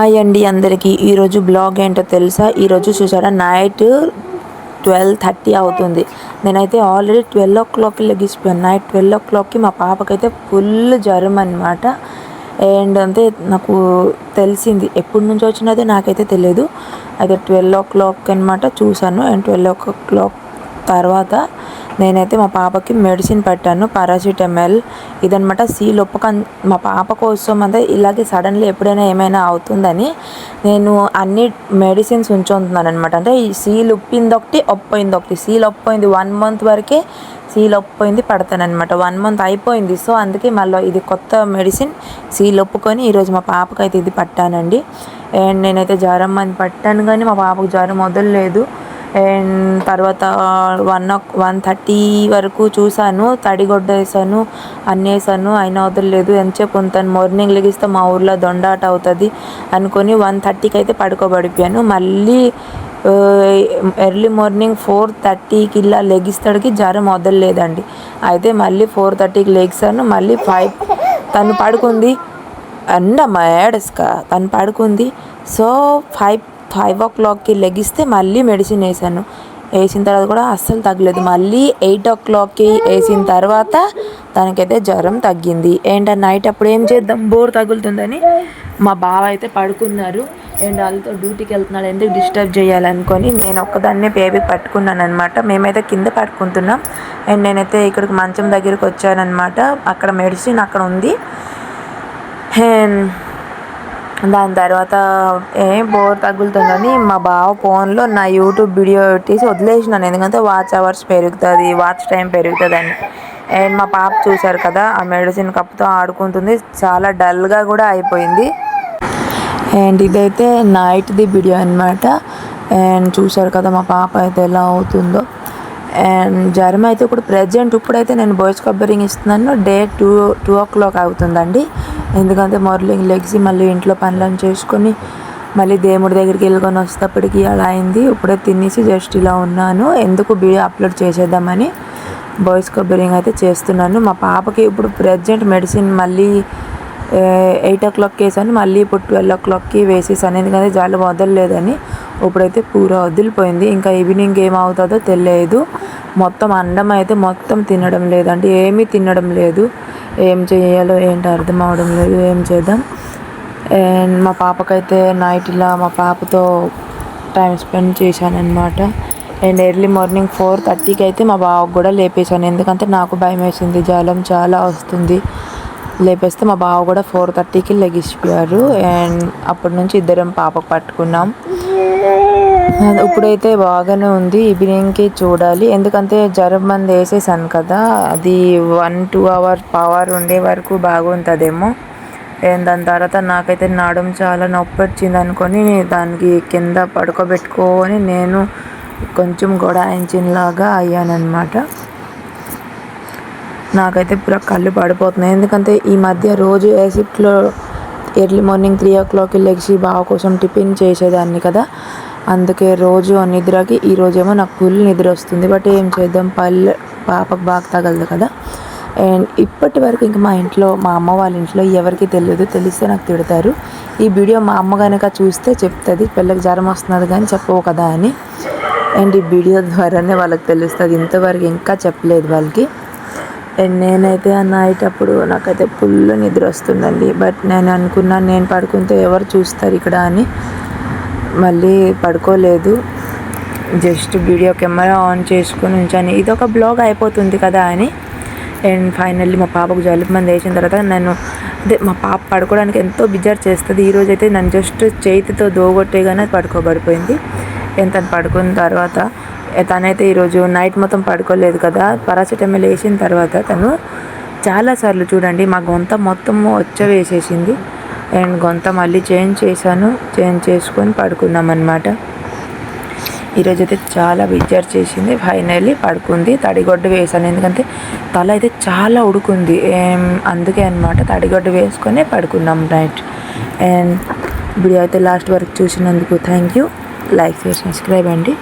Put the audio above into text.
Hi అండి అందరికీ. ఈరోజు బ్లాగ్ ఏంటో తెలుసా? ఈరోజు చూసారా, నైట్ 12:30 అవుతుంది. నేనైతే ఆల్రెడీ 12 o'clockకి లెగిసిపోయాను. నైట్ 12 o'clockకి మా పాపకైతే ఫుల్ జ్వరం అనమాట. అండ్ అంతే నాకు తెలిసింది, ఎప్పటి నుంచి వచ్చినదో నాకైతే తెలియదు. అయితే 12 o'clock అనమాట చూశాను. అండ్ 12 o'clock తర్వాత నేనైతే మా పాపకి మెడిసిన్ పెట్టాను, పారాసిటమాల్. ఇదనమాట సీలొప్పక మా పాప కోసం అంటే ఇలాగే సడన్లీ ఎప్పుడైనా ఏమైనా అవుతుందని నేను అన్ని మెడిసిన్స్ ఉంచుతున్నాను అనమాట. అంటే ఈ సీల్ ఉప్పింది ఒకటి, ఒప్పోయింది ఒకటి. సీల్ ఒప్పోయింది 1 month వరకే, సీల్ ఒప్పోయింది పడతానమాట. 1 month అయిపోయింది. సో అందుకే మళ్ళీ ఇది కొత్త మెడిసిన్ సీల్ ఒప్పుకొని ఈరోజు మా పాపకైతే ఇది పట్టానండి. అండ్ నేనైతే జ్వరం అని పట్టాను, కానీ మా పాపకు జ్వరం వదలలేదు. అండ్ తర్వాత 1:30 వరకు చూశాను, తడిగొడ్డ వేసాను, అన్నీ వేసాను, అయినా వదలలేదు. ఎంతసేపు ఉంటాను, మార్నింగ్ లెగిస్తే మా ఊర్లో దొండాట అవుతుంది అనుకొని 1:30కి అయితే పడుకోబడిపోయాను. మళ్ళీ ఎర్లీ మార్నింగ్ 4:30కి ఇలా లెగిస్తాడికి జ్వరం వదలలేదండి. అయితే మళ్ళీ 4:30కి లెగిసాను. మళ్ళీ 5 తను పడుకుంది అండమ్మా ఏడస్కా తను పడుకుంది. సో 5 o'clockకి లెగిస్తే మళ్ళీ మెడిసిన్ వేసాను. వేసిన తర్వాత కూడా అస్సలు తగ్గలేదు. మళ్ళీ 8 o'clockకి వేసిన తర్వాత తనకైతే జ్వరం తగ్గింది. అండ్ నైట్ అప్పుడు ఏం చేద్దాం, బోర్ తగులుతుందని మా బావ అయితే పడుకున్నారు. అండ్ వాళ్ళతో డ్యూటీకి వెళ్తున్నాడు, ఎందుకు డిస్టర్బ్ చేయాలనుకొని నేను ఒక్కదాన్నే బేబీకి పట్టుకున్నాను అనమాట. మేమైతే కింద పట్టుకుంటున్నాం. అండ్ నేనైతే ఇక్కడికి మంచం దగ్గరికి వచ్చానమాట. అక్కడ మెడిసిన్ అక్కడ ఉంది. దాని తర్వాత బోర్ తగులుతుందని మా బావ ఫోన్లో నా యూట్యూబ్ వీడియో పెట్టేసి వదిలేసినాను, ఎందుకంటే వాచ్ అవర్స్ పెరుగుతుంది, వాచ్ టైం పెరుగుతుందని. అండ్ మా పాప చూశారు కదా, ఆ మెడిసిన్ కప్తో ఆడుకుంటుంది, చాలా డల్గా కూడా అయిపోయింది. అండ్ ఇదైతే నైట్ది వీడియో అనమాట. అండ్ చూశారు కదా మా పాప అయితే ఎలా అవుతుందో. అండ్ జ్వరం అయితే ఇప్పుడు ప్రజెంట్ ఇప్పుడైతే నేను బాయ్స్ కబ్బరింగ్ ఇస్తున్నాను. డే 2 o'clock అవుతుందండి. ఎందుకంటే మార్నింగ్ లెగ్సి మళ్ళీ ఇంట్లో పనులను చేసుకొని మళ్ళీ దేవుడి దగ్గరికి వెళ్ళుకొని వచ్చేటప్పటికి అలా అయింది. ఇప్పుడే తినేసి జస్ట్ ఇలా ఉన్నాను, ఎందుకు వీడియో అప్లోడ్ చేసేద్దామని బాయ్స్ కబ్బరింగ్ అయితే చేస్తున్నాను. మా పాపకి ఇప్పుడు ప్రజెంట్ మెడిసిన్ మళ్ళీ 8 o'clock వేసాను, మళ్ళీ ఇప్పుడు 12 o'clockకి వేసేసాను, ఎందుకంటే జాలు వదలలేదని. ఇప్పుడైతే పూరా వదిలిపోయింది. ఇంకా ఈవినింగ్ ఏమవుతుందో తెలియదు. మొత్తం అండం అయితే మొత్తం తినడం లేదండి, ఏమీ తినడం లేదు. ఏం చేయాలో ఏంటో అర్థం అవడం లేదు, ఏం చేద్దాం. అండ్ మా పాపకైతే నైట్ ఇలా మా పాపతో టైం స్పెండ్ చేశాను అనమాట. అండ్ ఎర్లీ మార్నింగ్ 4:30కి అయితే మా బావకు కూడా లేపేశాను, ఎందుకంటే నాకు భయం వేసింది, జ్వరం చాలా వస్తుంది. లేపేస్తే మా బావ కూడా 4:30కి లెగిసిపోయారు. అండ్ అప్పటి నుంచి ఇద్దరం పాపకు పట్టుకున్నాం. ఇప్పుడైతే బాగానే ఉంది. ఈవినింగ్కి చూడాలి, ఎందుకంటే జ్వరం మంది వేసేసాను కదా, అది 1-2 hours పవర్ ఉండే వరకు బాగుంటుందేమో. అండ్ దాని తర్వాత నాకైతే నడుం చాలా నొప్పి వచ్చింది అనుకొని దానికి కింద పడుకోబెట్టుకొని నేను కొంచెం గొడాయించినలాగా అయ్యానమాట. నాకైతే పూరా కళ్ళు పడిపోతున్నాయి, ఎందుకంటే ఈ మధ్య రోజు షిఫ్ట్లో ఎర్లీ మార్నింగ్ 3 o'clockకి లెగిసి బావ కోసం టిఫిన్ చేసేదాన్ని కదా, అందుకే రోజు నిద్రకి ఈరోజేమో నాకు ఫుల్ నిద్ర వస్తుంది. బట్ ఏం చేద్దాం, పాపకు బాగా తగలదు కదా. అండ్ ఇప్పటి వరకు ఇంకా మా ఇంట్లో, మా అమ్మ వాళ్ళ ఇంట్లో ఎవరికి తెలియదు, తెలిస్తే నాకు తిడతారు. ఈ వీడియో మా అమ్మ కనుక చూస్తే చెప్తుంది, పిల్లకి జ్వరం వస్తున్నది కానీ చెప్పవు కదా అని. అండ్ ఈ వీడియో ద్వారానే వాళ్ళకి తెలుస్తుంది, ఇంతవరకు ఇంకా చెప్పలేదు వాళ్ళకి. అండ్ నేనైతే ఆ నైట్ అప్పుడు నాకైతే ఫుల్ నిద్ర వస్తుందండి. బట్ నేను అనుకున్నాను, నేను పడుకుంటే ఎవరు చూస్తారు ఇక్కడ అని మళ్ళీ పడుకోలేదు. జస్ట్ వీడియో కెమెరా ఆన్ చేసుకొని ఉంచాను, ఇదొక బ్లాగ్ అయిపోతుంది కదా అని. అండ్ ఫైనల్లీ మా పాపకు జలుబు మంది వేసిన తర్వాత అదే మా పాప పడుకోవడానికి ఎంతో బిజార్ చేస్తుంది. ఈరోజు అయితే నన్ను జస్ట్ చేతితో దోగొట్టేగానే పడుకోబడిపోయింది. అండ్ తను పడుకున్న తర్వాత తనైతే ఈరోజు నైట్ మొత్తం పడుకోలేదు కదా, పారాసిటమాల్ వేసిన తర్వాత తను చాలాసార్లు చూడండి మా గొంత మొత్తం వేసేసింది. అండ్ గొంత మళ్ళీ చేంజ్ చేశాను, చేంజ్ చేసుకొని పడుకున్నామన్నమాట. ఈరోజు అయితే చాలా బిజార్ చేసింది. ఫైనల్లీ పడుకుంది. తడిగొడ్డ వేసాను, ఎందుకంటే తల అయితే చాలా ఉడుకుంది, అందుకే అనమాట తడిగొడ్డ వేసుకొని పడుకున్నాం నైట్. అండ్ వీడియో అయితే లాస్ట్ వరకు చూసినందుకు థ్యాంక్ యూ. లైక్ చేసి సబ్స్క్రైబ్ అండి.